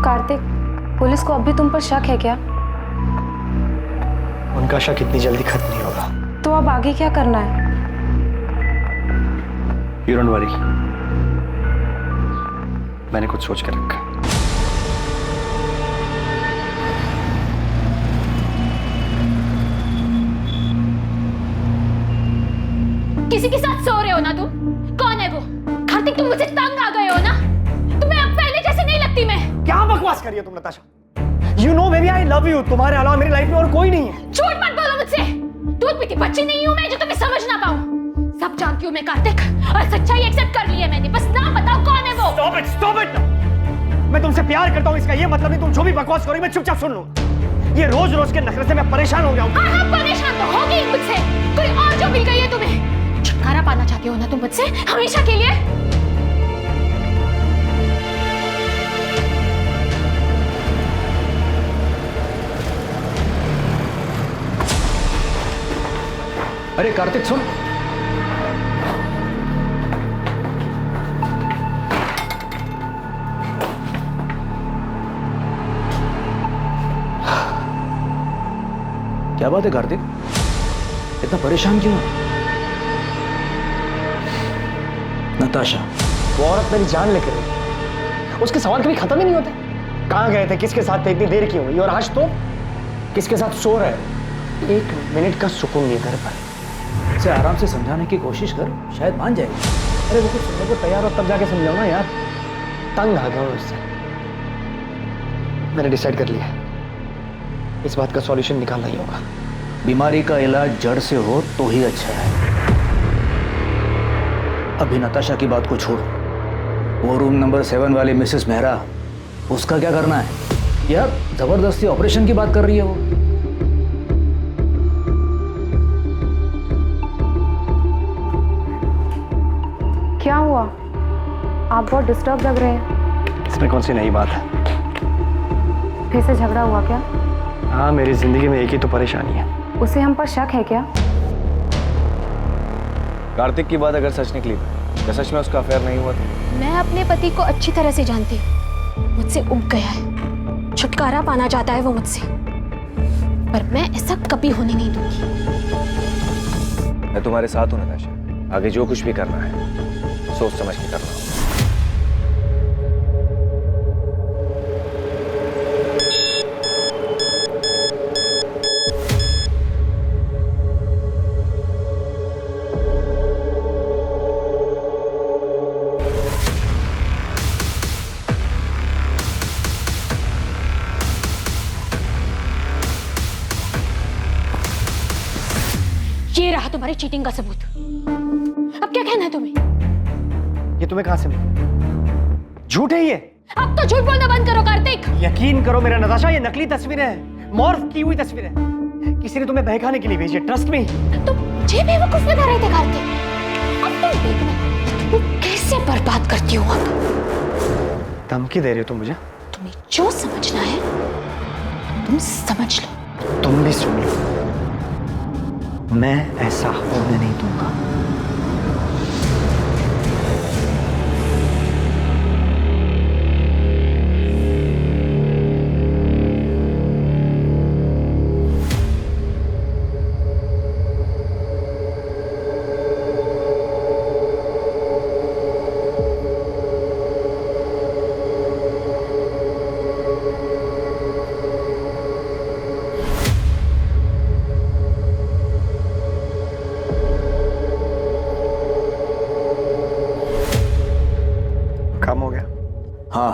Kartik, police को अब भी तुम पर शक है क्या? उनका शक इतनी जल्दी खत्म नहीं होगा। तो अब आगे क्या करना है? You don't worry, मैंने कुछ सोच कर रखा। किसी के साथ सो रहे हो ना तुम? कौन है वो? कार्तिक, तुम मुझसे तंग आ गए हो ना? तुम्हें अब पहले जैसे नहीं लगती मैं। क्या बकवास कर रही हो तुम Natasha? You know baby, I love you। तुम्हारे अलावा मेरी लाइफ में और कोई नहीं है। झूठ मत बोलो मुझसे। दूध पीती बच्ची नहीं हूं मैं जो तुम्हें समझ ना पाऊं। सब जानती हूं मैं कार्तिक, और सच्चाई एक्सेप्ट कर ली है मैंने। बस नाम बताओ, कौन है वो? Stop it! मैं तुमसे प्यार करता हूँ, इसका ये मतलब नहीं तुम जो भी बकवास करोगे मैं चुपचाप सुन लूंगा। ये रोज रोज के नखरे से मैं परेशान हो गया हूँ। हाँ, परेशान तो होगी ही मुझसे। कोई और जो मिल गई है तुम्हें। छुटकारा पाना चाहती हो ना तुम मुझसे हमेशा के लिए? अरे कार्तिक सुन। क्या बात है कार्तिक, इतना परेशान क्यों? नताशा, वो औरत मेरी जान लेकर गई। उसके सवाल कभी खत्म ही नहीं होते। कहाँ गए थे, किसके साथ थे, इतनी देर क्यों हुई, और आज तो किसके साथ सो रहे? 1 मिनट का सुकून नहीं घर पर। इसे आराम से समझाने की कोशिश कर, शायद मान जाएगी। अरे वो कुछ सुनने को तैयार हो तब जाके समझाओ ना यार। तंग आ गया हूँ उससे। मैंने डिसाइड कर लिया, इस बात का सॉल्यूशन निकालना ही होगा। बीमारी का इलाज जड़ से हो तो ही अच्छा है। अभी नताशा की बात को छोड़, वो रूम नंबर 7 वाली मिसेस मेहरा, उसका क्या करना है? यार जबरदस्ती ऑपरेशन की बात कर रही है वो। क्या हुआ? आप बहुत डिस्टर्ब लग रहे हैं। इसमें कौन सी नई बात है? फिर से झगड़ा हुआ क्या? हाँ, मेरी जिंदगी में एक ही तो परेशानी है। उसे हम पर शक है क्या? कार्तिक की बात अगर सच निकली तो सच में उसका अफेयर नहीं हुआ था? मैं अपने पति को अच्छी तरह से जानती हूँ। मुझसे उब गया है, छुटकारा पाना चाहता है वो मुझसे, पर मैं ऐसा कभी होने नहीं दूंगी। मैं तुम्हारे साथ हूँ नताशा। आगे जो कुछ भी करना है सोच समझ के करना होगा। ये रहा तुम्हारी चीटिंग का सबूत। अब क्या कहना है तुम्हें? ये तुम्हें कहां से मिला? झूठ है ये। अब तो झूठ बोलना बंद करो कार्तिक। यकीन करो मेरा नताशा, ये नकली तस्वीरें हैं, मॉर्फ की हुई तस्वीरें हैं। किसी ने तुम्हें बहकाने के लिए भेजी है, ट्रस्ट मी। तुम मुझे बेवकूफ बना रहे थे कार्तिक। अब तुम देखना वो कैसे बर्बाद करती हूँ। अब धमकी दे रही हो तुम मुझे? तुम्हें जो समझना है तुम समझ लो। तुम भी सुन लो, मैं ऐसा होने नहीं दूंगा। काम हो गया? हाँ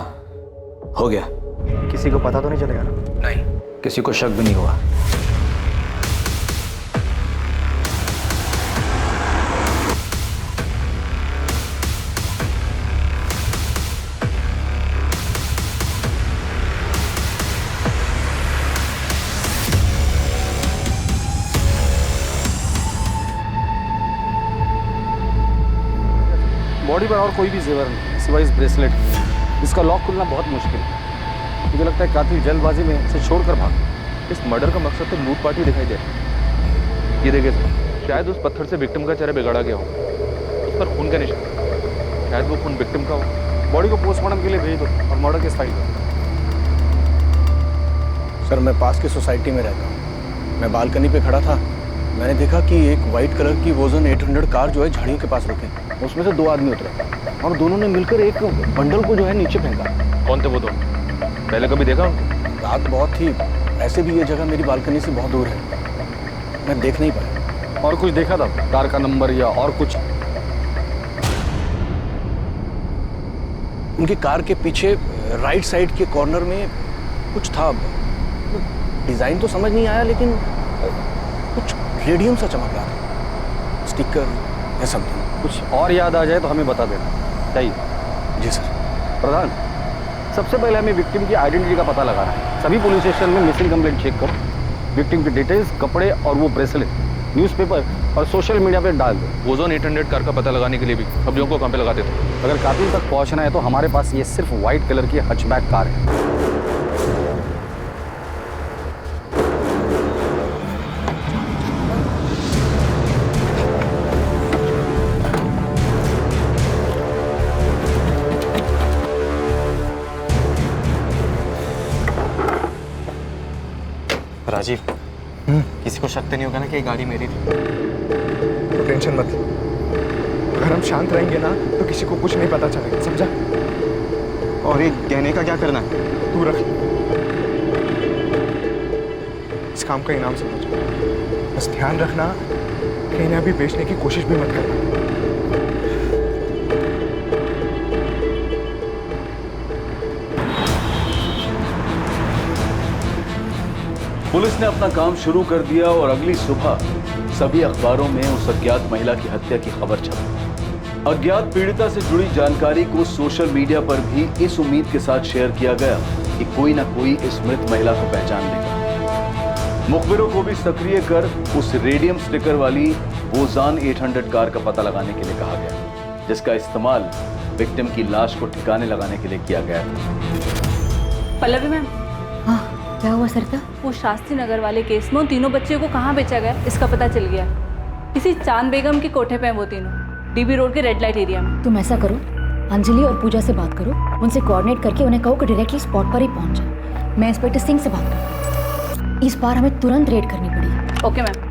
हो गया। किसी को पता तो नहीं चलेगा ना? नहीं, किसी को शक भी नहीं हुआ। बॉडी पर और कोई भी जेवर नहीं सिवाय इस ब्रेसलेट के। इसका लॉक खुलना बहुत मुश्किल है। मुझे लगता है कातिल जल्दबाजी में इसे छोड़कर भाग। इस मर्डर का मकसद तो लूटपाट ही दिखाई दे रहा है। ये देखिए सर, शायद उस पत्थर से विक्टिम का चेहरा बिगाड़ा गया हो। उस पर खून का निशान, शायद वो खून विक्टिम का हो। बॉडी को पोस्टमार्टम के लिए भेज दो और मर्डर केस फाइल करो। सर मैं पास की सोसाइटी में रहता हूँ। मैं बालकनी पे खड़ा था, मैंने देखा कि एक वाइट कलर की वोजन 800 कार जो है झाड़ियों के पास रुकी। उसमें से 2 आदमी उतरे और दोनों ने मिलकर एक बंडल को जो है नीचे फेंका। कौन थे वो दोनों? पहले कभी देखा उनको? रात बहुत थी, ऐसे भी ये जगह मेरी बालकनी से बहुत दूर है, मैं देख नहीं पाया। और कुछ देखा था? कार का नंबर या और कुछ? उनकी कार के पीछे राइट साइड के कॉर्नर में कुछ था, डिजाइन तो समझ नहीं आया, लेकिन कुछ रेडियम सा चमक रहा था, स्टिकर या समथिंग। कुछ और याद आ जाए तो हमें बता देना चाहिए। जी सर। प्रधान, सबसे पहले हमें विक्टिम की आइडेंटिटी का पता लगाना है। सभी पुलिस स्टेशन में मिसिंग कंप्लेंट चेक करो, विक्टिम की डिटेल्स, कपड़े और वो ब्रेसलेट न्यूज़पेपर और सोशल मीडिया पे डाल दो। वोजोन 800 कार का पता लगाने के लिए भी खबरियों को कहाँ पे लगाते थे? अगर कातिल तक पहुंचना है तो हमारे पास ये सिर्फ व्हाइट कलर की हचबैक कार है। राजीव, किसी को शक तो नहीं होगा ना कि ये गाड़ी मेरी थी? तो टेंशन मत, अगर हम शांत रहेंगे ना तो किसी को कुछ नहीं पता चलेगा, समझा? और ये गहने का क्या करना है? तू रख, इस काम का इनाम समझो। बस ध्यान रखना कि इन्हें अभी बेचने की कोशिश भी मत करना। पुलिस ने अपना काम शुरू कर दिया और अगली सुबह सभी अखबारों में उस अज्ञात महिला की हत्या की खबर छपी। अज्ञात पीड़िता से जुड़ी जानकारी को सोशल मीडिया पर भी इस उम्मीद के साथ शेयर किया गया कि कोई ना कोई इस मृत महिला को पहचान लेगा। मुखबिरों को भी सक्रिय कर उस रेडियम स्टिकर वाली वोजान 800 कार का पता लगाने के लिए कहा गया, जिसका इस्तेमाल विक्टिम की लाश को ठिकाने लगाने के लिए किया गया था। पल्लवी मैम, हाँ, क्या हुआ सरिता? वो शास्त्री नगर वाले केस में उन तीनों बच्चियों को कहाँ बेचा गया इसका पता चल गया। किसी चांद बेगम के कोठे पे हैं वो तीनों, डीबी रोड के रेड लाइट एरिया में। तुम ऐसा करो, अंजलि और पूजा से बात करो, उनसे कोऑर्डिनेट करके उन्हें कहो कि डायरेक्टली स्पॉट पर ही पहुंच जाए। मैं इंस्पेक्टर सिंह से बात करूँ, इस बार हमें तुरंत रेड करनी पड़ी। Okay ma'am.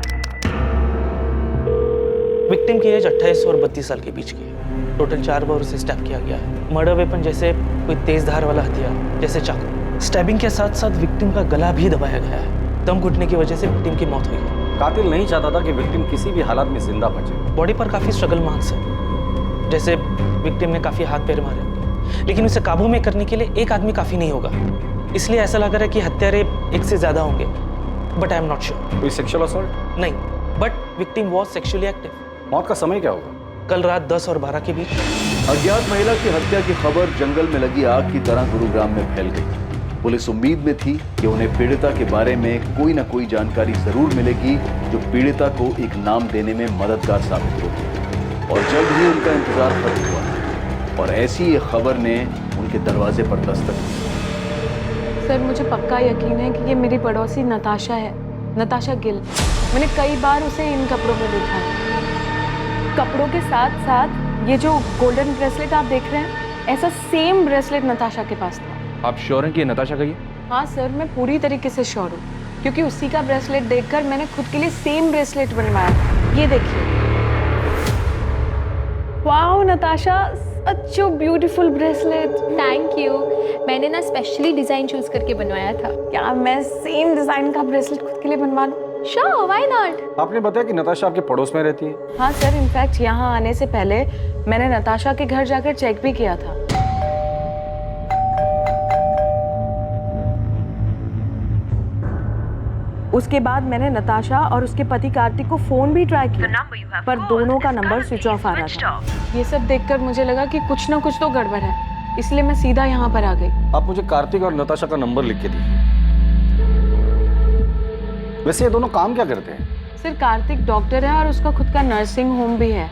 विक्टिम की एज 28 और 32 साल के बीच की है। टोटल 4 बार उसे स्टैब किया गया है। मर्डर वेपन जैसे कोई तेज धार वाला हथियार जैसे चाकू। स्टैबिंग के साथ साथ विक्टिम का गला भी दबाया गया है। दम घुटने की वजह से विक्टिम की मौत हुई है। कातिल नहीं चाहता था कि विक्टिम किसी भी हालात में जिंदा बचे। बॉडी पर काफी स्ट्रगल मार्क्स है, जैसे विक्टिम ने काफी हाथ पैर मारे होंगे, लेकिन उसे काबू में करने के लिए एक आदमी काफी नहीं होगा। इसलिए ऐसा लग रहा है कि हत्यारे एक से ज्यादा होंगे, but I am not sure. कोई सेक्सुअल असॉल्ट? नहीं, but victim was sexually active. मौत का समय क्या होगा? कल रात 10 और 12 के बीच। अज्ञात महिला की हत्या की खबर जंगल में लगी आग की तरह गुरुग्राम में फैल गई। पुलिस उम्मीद में थी कि उन्हें पीड़िता के बारे में कोई ना कोई जानकारी जरूर मिलेगी जो पीड़िता को एक नाम देने में मददगार साबित होगी। और जल्द ही उनका इंतजार खत्म हुआ और ऐसी एक खबर ने उनके दरवाजे पर दस्तक दी। सर, मुझे पक्का यकीन है कि ये मेरी पड़ोसी नताशा है, नताशा गिल। मैंने कई बार उसे इन कपड़ों में देखा है। कपड़ों के साथ साथ ये जो गोल्डन ब्रेसलेट आप देख रहे हैं, ऐसा सेम ब्रेसलेट नताशा के पास था। आप श्योर हैं कि ये नताशा का ही है? हाँ सर, मैं पूरी तरीके से श्योर हूँ, क्योंकि उसी का ब्रेसलेट देखकर मैंने खुद के लिए सेम ब्रेसलेट बनवाया। ये देखिए। Wow Natasha, such a beautiful bracelet. Thank you. मैंने ना स्पेशली डिजाइन चूज करके बनवाया था। क्या मैं सेम डिजाइन का ब्रेसलेट खुद के लिए बनवा लूं? Sure, why not? आपने बताया कि नताशा आपके पड़ोस में रहती है? हाँ सर, इनफैक्ट यहाँ आने से पहले मैंने नताशा के घर जाकर चेक भी किया था। उसके बाद मैंने नताशा और उसके पति कार्तिक को फोन भी ट्राई किया, पर दोनों का नंबर स्विच ऑफ आ रहा था। ये सब देखकर मुझे लगा कि कुछ ना कुछ तो गड़बड़ है, इसलिए मैं सीधा यहाँ पर आ गई। आप मुझे कार्तिक और नताशा का नंबर लिख के दीजिए। वैसे ये दोनों काम क्या करते हैं? सर, कार्तिक डॉक्टर है और उसका खुद का नर्सिंग होम भी है,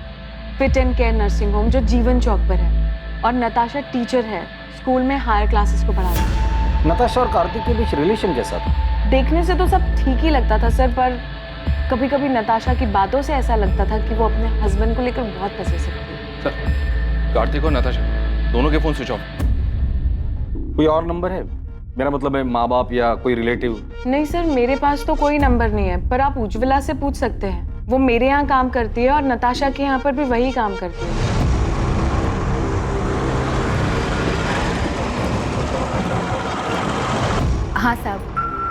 fit and care nursing home, जो जीवन चौक पर है। और नताशा टीचर है, स्कूल में हायर क्लासेस को पढ़ाती है। नताशा और कार्तिक के बीच रिलेशन कैसा था? देखने से तो सब ठीक ही लगता था सर, पर कभी कभी नताशा की बातों से ऐसा लगता था कि वो अपने हस्बैंड को लेकर बहुत पसेसिव थी। सर, कार्तिक और नताशा दोनों के फोन स्विच ऑफ। कोई और नंबर है? मेरा मतलब है माँ बाप या कोई रिलेटिव। नहीं सर, मेरे पास तो कोई नंबर नहीं है, पर आप उज्ज्वला से पूछ सकते हैं। वो मेरे यहाँ काम करती है और नताशा के यहाँ पर भी वही काम करती है। हाँ साहब,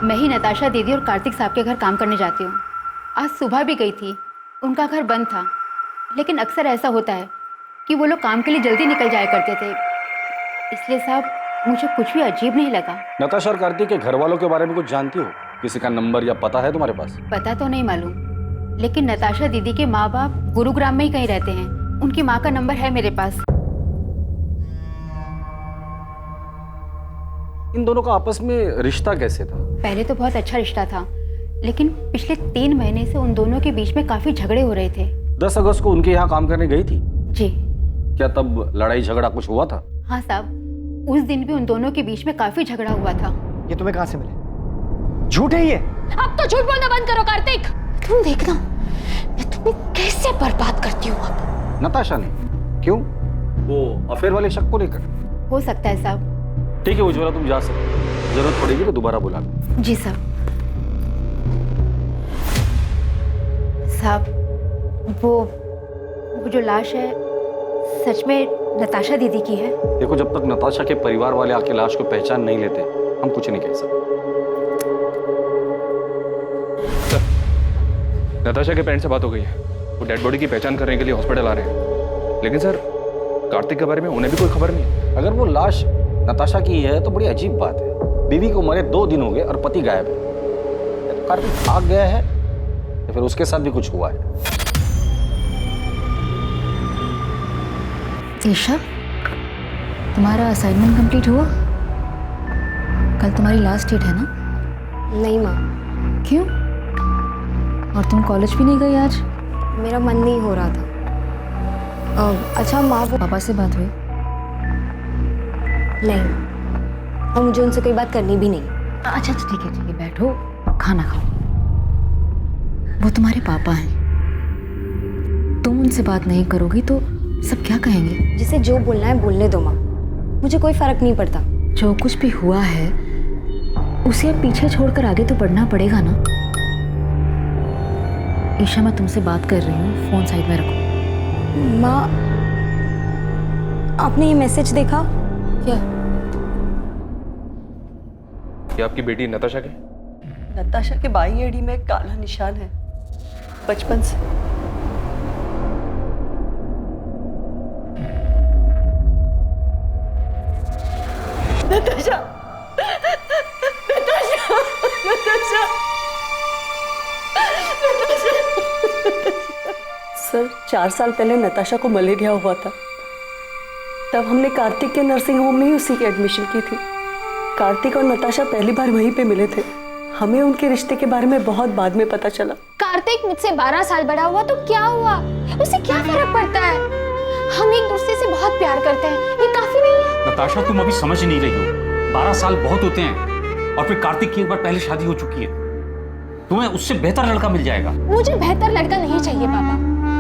मैं ही नताशा दीदी और कार्तिक साहब के घर काम करने जाती हूँ। आज सुबह भी गई थी, उनका घर बंद था, लेकिन अक्सर ऐसा होता है कि वो लोग काम के लिए जल्दी निकल जाया करते थे, इसलिए साहब मुझे कुछ भी अजीब नहीं लगा। नताशा और कार्तिक के घर वालों के बारे में कुछ जानती हो? किसी का नंबर या पता है तुम्हारे पास? पता तो नहीं मालूम, लेकिन नताशा दीदी के माँ बाप गुरुग्राम में ही कहीं रहते हैं। उनकी माँ का नंबर है मेरे पास। इन दोनों का आपस में रिश्ता कैसे था? पहले तो बहुत अच्छा रिश्ता था, लेकिन पिछले 3 महीने से उन दोनों के बीच में काफी झगड़े हो रहे थे। 10 अगस्त को उनके यहाँ काम करने गई थी? जी। क्या तब लड़ाई झगड़ा कुछ हुआ था? हाँ साहब, उस दिन भी उन दोनों के बीच में काफी झगड़ा हुआ था। ये तुम्हें कहाँ से मिले? झूठ है ये। अब तो झूठ बोलना बंद करो कार्तिक। तुम देखना मैं तुम्हें कैसे बर्बाद करती हूँ अब। नताशा ने? क्यों? वो अफेयर वाले शक को लेकर? हो सकता है साहब। ठीक है उज्ज्वला, तुम जा सकते हो। जरूरत पड़ेगी तो दोबारा बुला लो। जी साहब। साहब, वो जो लाश है सच में नताशा दीदी की है? देखो, जब तक नताशा के परिवार वाले आके लाश को पहचान नहीं लेते हम कुछ नहीं कह सकते। नताशा के पेरेंट्स से बात हो गई है, वो डेड बॉडी की पहचान करने के लिए हॉस्पिटल आ रहे हैं। लेकिन सर, कार्तिक के बारे में उन्हें भी कोई खबर नहीं। अगर वो लाश नताशा की है तो बड़ी अजीब बात है। बीवी को मरे 2 दिन हो गए और पति गायब है। तो कार्तिक भाग गया है या फिर उसके साथ भी कुछ हुआ है? ईशा, तुम्हारा असाइनमेंट कंप्लीट हुआ? कल तुम्हारी लास्ट डेट है ना? नहीं माँ। क्यों? और तुम कॉलेज भी नहीं गई आज? मेरा मन नहीं हो रहा था। अच्छा माँ, वो पापा से बात हुई? नहीं, और मुझे उनसे कोई बात करनी भी नहीं। अच्छा ठीक है, बैठो, खाना खाओ। वो तुम्हारे पापा हैं, तुम उनसे बात नहीं करोगी तो सब क्या कहेंगे? जिसे जो बोलना है बोलने दो माँ, मुझे कोई फर्क नहीं पड़ता। जो कुछ भी हुआ है उसे अब पीछे छोड़कर आगे तो बढ़ना पड़ेगा ना। ईशा, मैं तुमसे बात कर रही हूँ, फोन साइड में रखो। माँ, आपने ये मैसेज देखा? क्या? ये आपकी बेटी नताशा के? नताशा के बाई एड़ी में काला निशान है, बचपन से। नताशा, नताशा, नताशा, सर 4 साल पहले नताशा को मलेरिया हुआ था। तब हमने कार्तिक के नर्सिंग होम में ही उसी की एडमिशन की थी। कार्तिक और नताशा पहली बार वहीं पे मिले थे। हमें उनके रिश्ते के बारे में बहुत बाद में पता चला। कार्तिक मुझसे 12 साल बड़ा हुआ तो क्या हुआ, उसे क्या फर्क पड़ता है? हम एक दूसरे से बहुत प्यार करते हैं, ये काफी नहीं है? नताशा, तुम अभी समझ नहीं रही हो। 12 साल बहुत होते हैं, और फिर कार्तिक की एक बार पहले शादी हो चुकी है। तुम्हें उससे बेहतर लड़का मिल जाएगा। मुझे बेहतर लड़का नहीं चाहिए पापा,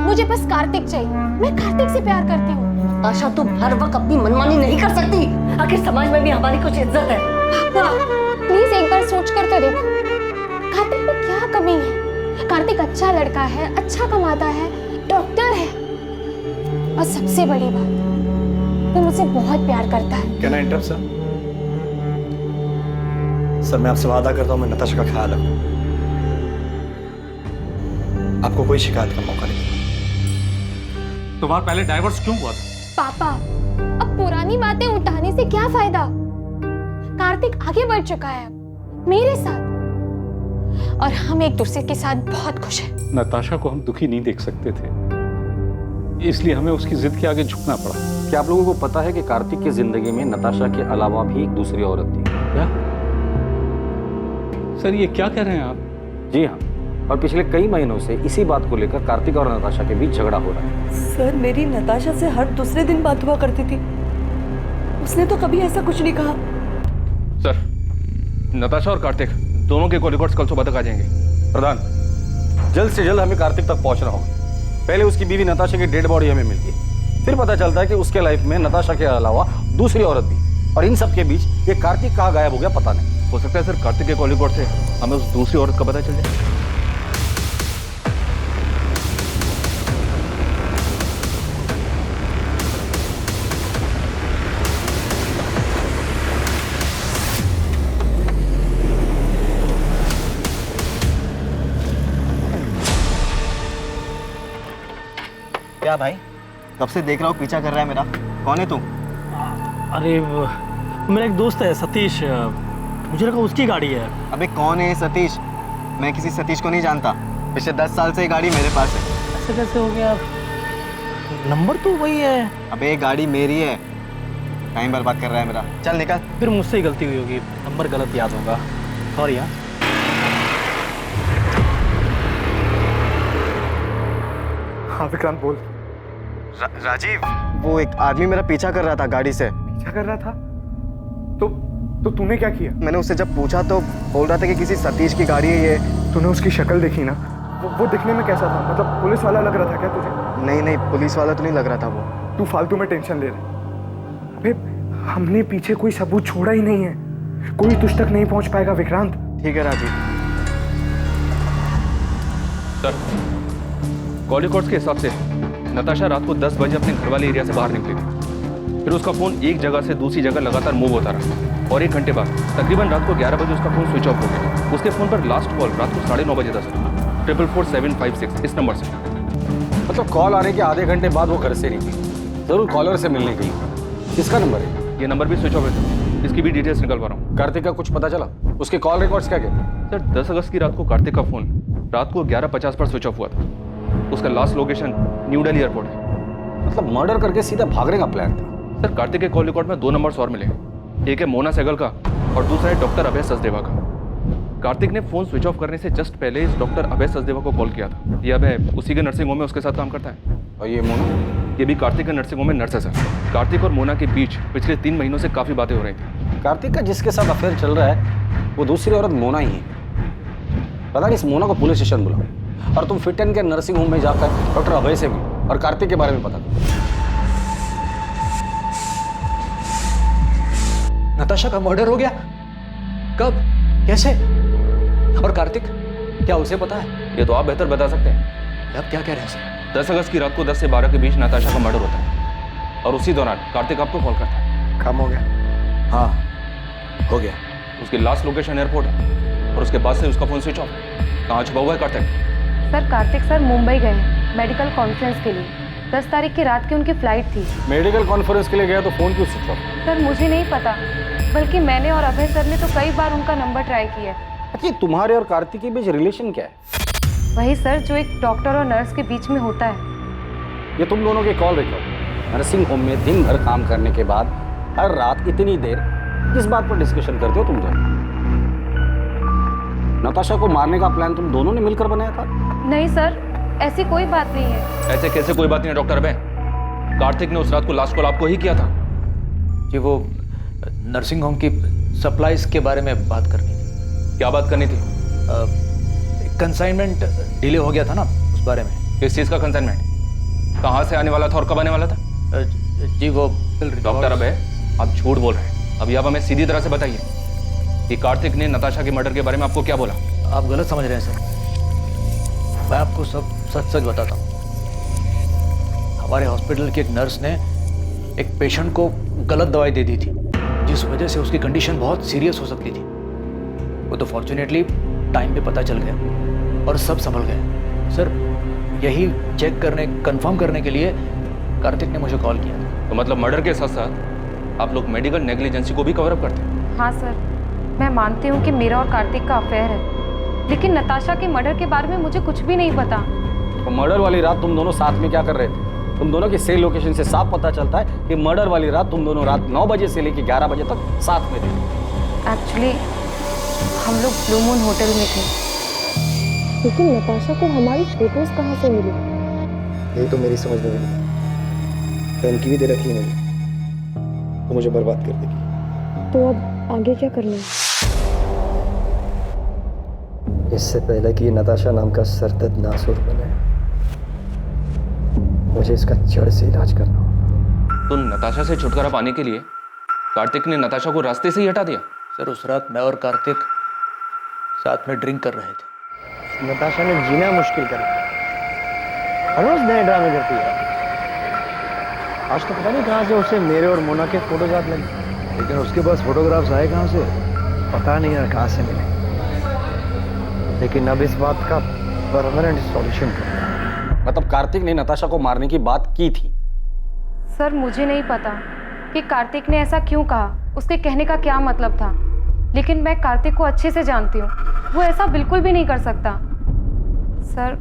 मुझे बस कार्तिक चाहिए। मैं कार्तिक से प्यार करती हूँ। नताशा, तुम हर वक्त अपनी मनमानी नहीं कर सकती। आखिर समाज में भी हमारी कुछ इज्जत है। पापा प्लीज एक बार सोच कर तो देखो, कार्तिक में क्या कमी है? कार्तिक अच्छा लड़का है, अच्छा कमाता है, डॉक्टर है, और सबसे बड़ी बात वो मुझसे बहुत प्यार करता है। Can I interrupt sir? Sir, मैं आपसे वादा करता हूँ मैं नताशा का ख्याल रखूँ। आपको कोई शिकायत का मौका नहीं। तुम्हारा पहले डाइवोर्स क्यों हुआ था? पापा, अब पुरानी बातें उठाने से क्या फायदा? कार्तिक आगे बढ़ चुका है मेरे साथ, और हम एक दूसरे के साथ बहुत खुश हैं। नताशा को हम दुखी नहीं देख सकते थे, इसलिए हमें उसकी जिद के आगे झुकना पड़ा। क्या आप लोगों को पता है कि कार्तिक की जिंदगी में नताशा के अलावा भी एक दूसरी औरत थी? क्या? सर, ये क्या कह रहे हैं आप? जी हाँ, और पिछले कई महीनों से इसी बात को लेकर कार्तिक और नताशा के बीच झगड़ा हो रहा है। सर, मेरी नताशा से हर दूसरे दिन बात हुआ करती थी, उसने तो कभी ऐसा कुछ नहीं कहा। सर, नताशा और कार्तिक दोनों के कॉल रिकॉर्ड्स कल सुबह तक आ जाएंगे। प्रधान, जल्द से जल्द हमें कार्तिक तक पहुंचना होगा। पहले उसकी बीवी नताशा की डेड बॉडी हमें मिलती है, फिर पता चलता है कि उसके लाइफ में नताशा के अलावा दूसरी औरत भी, और इन सब के बीच ये कार्तिक कहाँ गायब हो गया पता नहीं। हो सकता है सर कार्तिक के कॉल रिकॉर्ड से हमें उस दूसरी औरत का पता चल जाए। क्या भाई, कब से देख रहा हूँ पीछा कर रहा है मेरा। कौन है तू? अरे मेरा एक दोस्त है सतीश, मुझे लगा उसकी गाड़ी है। अबे कौन है सतीश? मैं किसी सतीश को नहीं जानता। पिछले 10 साल से ये गाड़ी मेरे पास है। ऐसे कैसे हो गया? नंबर तो वही है। अबे ये गाड़ी मेरी है। टाइम बर्बाद कर रहा है मेरा। चल निकल। फिर मुझसे ही गलती हुई होगी, नंबर गलत याद होगा। सॉरी। हाँ हाँ विक्रांत बोल। राजीव, वो एक आदमी मेरा पीछा कर रहा था गाड़ी से। पीछा कर रहा था? तो तूने क्या किया? मैंने उससे जब पूछा तो बोल रहा था कि किसी सतीश की गाड़ी है ये। तूने उसकी शक्ल देखी ना? वो दिखने में कैसा था? मतलब पुलिस वाला लग रहा था क्या तुझे? नहीं, पुलिस वाला तो नहीं लग रहा था वो। तू फालतू में टेंशन ले रहा। अबे हमने पीछे कोई सबूत छोड़ा ही नहीं है, कोई तुझ तक नहीं पहुंच पाएगा विक्रांत। ठीक है राजीव। सर कॉल रिकॉर्ड्स के हिसाब से नताशा रात को 10 बजे अपने घर वाले एरिया से बाहर निकली थी। फिर उसका फोन एक जगह से दूसरी जगह लगातार मूव होता रहा और 1 घंटे बाद तकरीबन रात को 11 बजे उसका फोन स्विच ऑफ हो गया। उसके फोन पर लास्ट कॉल रात को 9:30 बजे था सर, 444-756 इस नंबर से। मतलब कॉल आने के आधे घंटे बाद वो घर से निकली, जरूर कॉलर से मिलने गई। किसका नंबर है? ये नंबर भी स्विच ऑफ है सर, इसकी भी डिटेल्स निकलवा रहा हूँ। कार्तिक का कुछ पता चला? उसके कॉल रिकॉर्ड्स क्या कहते? सर 10 अगस्त की रात को कार्तिक का फोन रात को 11:50 पर स्विच ऑफ हुआ था। उसका last location new Delhi airport है। मतलब मर्डर करके सीधा भागने का प्लान था। सर कार्तिक के कॉल रिकॉर्ड में 2 नंबर्स और मिले। एक है मोना सहगल का और दूसरा है डॉक्टर अभय सचदेवा का। कार्तिक ने फोन स्विच ऑफ करने से जस्ट पहले इस डॉक्टर अभय सचदेवा को कॉल किया था। ये अभय उसी के नर्सिंग होम में उसके साथ काम करता है। और ये मोना? ये भी कार्तिक के नर्सिंग होम में नर्स है सर। कार्तिक और मोना के बीच पिछले 3 महीनों से काफी बातें हो रही थी। कार्तिक का जिसके साथ अफेयर चल रहा है वो दूसरी औरत मोना ही है। पता नहीं इस मोना को पुलिस स्टेशन बुलाओ और तुम fit and care nursing home में जाकर डॉक्टर अभय से भी और कार्तिक के बारे में पता करो। नताशा का मर्डर हो गया? कब? कैसे? और कार्तिक, क्या उसे पता है? ये तो आप बेहतर बता सकते हैं। आप क्या कह रहे हैं सर? 10 अगस्त की रात को 10 से 12 के बीच नताशा का मर्डर होता है और उसी दौरान कार्तिक आपको कॉल करता है। काम हो गया? हाँ हो गया। उसकी लास्ट लोकेशन एयरपोर्ट है और उसके बाद से उसका फोन स्विच ऑफ। कहाँ छुपा हुआ है कार्तिक? सर कार्तिक सर मुंबई गए हैं मेडिकल कॉन्फ्रेंस के लिए। 10 तारीख की रात की उनकी फ्लाइट थी। मेडिकल कॉन्फ्रेंस के लिए गया तो फोन क्यों स्विच ऑफ? सर मुझे नहीं पता, बल्कि मैंने और अभय सर ने तो कई बार उनका नंबर ट्राई किया। अच्छा तुम्हारे और कार्तिक के बीच रिलेशन क्या है? वही सर जो एक डॉक्टर और नर्स के बीच में होता है। ये तुम दोनों के कॉल रिकॉर्ड नर्सिंग होम में दिन भर काम करने के बाद हर रात इतनी देर किस बात पर डिस्कशन करते हो तुम दोनों? नताशा को मारने का प्लान तुम दोनों ने मिलकर बनाया था? नहीं सर, ऐसी कोई बात नहीं है। ऐसे कैसे कोई बात नहीं है डॉक्टर अभय? कार्तिक ने उस रात को लास्ट कॉल आपको ही किया था। जी वो नर्सिंग होम की सप्लाईज के बारे में बात करनी थी। क्या बात करनी थी? कंसाइनमेंट डिले हो गया था ना, उस बारे में। किस चीज़ का कंसाइनमेंट? कहाँ से आने वाला था और कब आने वाला था? जी वो डॉक्टर अभय आप झूठ बोल रहे हैं। अभी आप हमें सीधी तरह से बताइए कि कार्तिक ने नताशा के मर्डर के बारे में आपको क्या बोला? आप गलत समझ रहे हैं सर, मैं आपको सब सच सच बताता हूँ। हमारे हॉस्पिटल की एक नर्स ने एक पेशेंट को गलत दवाई दे दी थी, जिस वजह से उसकी कंडीशन बहुत सीरियस हो सकती थी। वो तो फॉर्चुनेटली टाइम पे पता चल गया और सब संभल गए। सर यही चेक करने कंफर्म करने के लिए कार्तिक ने मुझे कॉल किया था। तो मतलब मर्डर के साथ साथ आप लोग मेडिकल नेग्लिजेंसी को भी कवर अप करते हैं? हाँ सर, मैं मानती हूँ कि मेरा और कार्तिक का अफेयर है, लेकिन नताशा के मर्डर के बारे में मुझे कुछ भी नहीं पता। तो मर्डर वाली रात तुम दोनों साथ में क्या कर रहे थे? तुम दोनों की सेल लोकेशन से साफ पता चलता है कि मर्डर वाली रात तुम दोनों रात 9 बजे से लेकर 11 बजे तक साथ में थे। एक्चुअली हम लोग ब्लू मून होटल में थे। लेकिन नताशा को हमारी फोटोज कहाँ से मिली? यही तो मेरी समझ में नहीं। धमकी भी दे रखी है मैंने, तो मुझे बर्बाद कर देगी। तो अब आगे क्या करना है? इससे पहले कि नताशा नाम का सरदर्द नासुर बने, मुझे इसका जड़ से इलाज करना होगा। तो नताशा से छुटकारा पाने के लिए कार्तिक ने नताशा को रास्ते से ही हटा दिया? सर उस रात मैं और कार्तिक साथ में ड्रिंक कर रहे थे। नताशा ने जीना मुश्किल कर दिया। हर रोज नए ड्रामे करती है। आज तो पता नहीं कहाँ से उसे मेरे और मोना के फोटोज याद लगे। लेकिन उसके पास फोटोग्राफ्स आए कहाँ से? पता नहीं यार कहाँ से मिले। लेकिन अब इस बात का परमानेंट सॉल्यूशन करना। मतलब कार्तिक ने नताशा को मारने की बात की थी? सर मुझे नहीं पता कि कार्तिक ने ऐसा क्यों कहा, उसके कहने का क्या मतलब था, लेकिन मैं कार्तिक को अच्छे से जानती हूँ। वो ऐसा बिल्कुल भी नहीं कर सकता। सर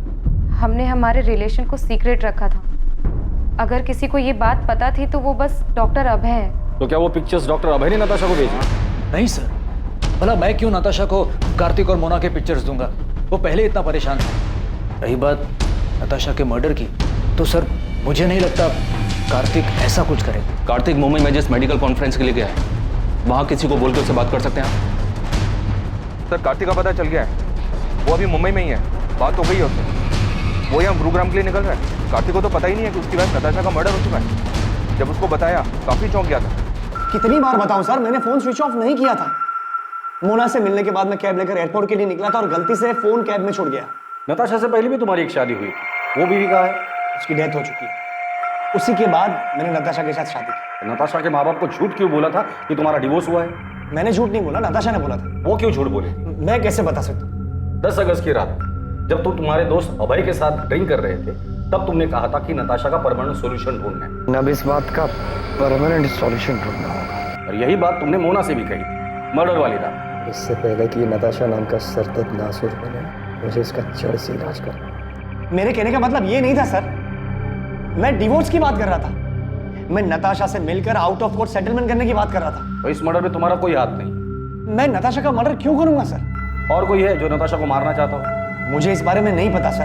हमने हमारे रिलेशन को सीक्रेट रखा था। अगर किसी को ये बात पता थी तो वो बस डॉक्टर अभय है। तो क्या वो पिक्चर्स डॉक्टर अभय ने नताशा को भेजी? नहीं सर, भला मैं क्यों नताशा को कार्तिक और मोना के पिक्चर्स दूंगा? वो पहले इतना परेशान था। रही बात नताशा के मर्डर की, तो सर मुझे नहीं लगता कार्तिक ऐसा कुछ करेगा। कार्तिक मुंबई में जिस मेडिकल कॉन्फ्रेंस के लिए गया है, वहाँ किसी को बोल के उससे बात कर सकते हैं आप? सर कार्तिक का पता चल गया है, वो अभी मुंबई में ही है, बात हो गई है उससे। वो यहाँ गुरुग्राम के लिए निकल रहा है। कार्तिक को तो पता ही नहीं है कि उसकी वाइफ नताशा का मर्डर हो चुका है। जब उसको बताया काफी चौंक गया था। कितनी बार बताऊं सर, मैंने फोन स्विच ऑफ नहीं किया था। मोना से मिलने के बाद मैं कैब लेकर एयरपोर्ट के लिए निकला था और गलती से फोन कैब में छूट गया। नताशा से पहले भी तुम्हारी एक शादी हुई थी, वो बीवी कहाँ है? उसकी डेथ हो चुकी है। उसी के बाद मैंने नताशा के साथ शादी की। नताशा के माँ बाप को झूठ क्यों बोला था कि तुम्हारा डिवोर्स हुआ है? मैंने झूठ नहीं बोला, नताशा ने बोला था। वो क्यों झूठ बोले? मैं कैसे बता सकता हूँ? 10 अगस्त की रात जब तुम तुम्हारे दोस्त अभय के साथ ड्रिंक कर रहे थे, तब तुमने कहा था कि नताशा का परमानेंट सॉल्यूशन ढूंढना है। अब इस बात का परमानेंट सॉल्यूशन ढूंढना होगा। और यही बात तुमने मोना से भी कही थी, मर्डर वाली रात। इससे पहले कि नताशा नाम का सरदर्द नासुर बने, मुझे इसका जड़ से इलाज करना। मेरे कहने का मतलब ये नहीं था सर, मैं डिवोर्स की बात कर रहा था। मैं नताशा से मिलकर आउट ऑफ कोर्ट सेटलमेंट करने की बात कर रहा था। तो इस मर्डर में तुम्हारा कोई हाथ नहीं? मैं नताशा का मर्डर क्यों करूंगा सर? और कोई है जो नताशा को मारना चाहता हो? मुझे इस बारे में नहीं पता सर,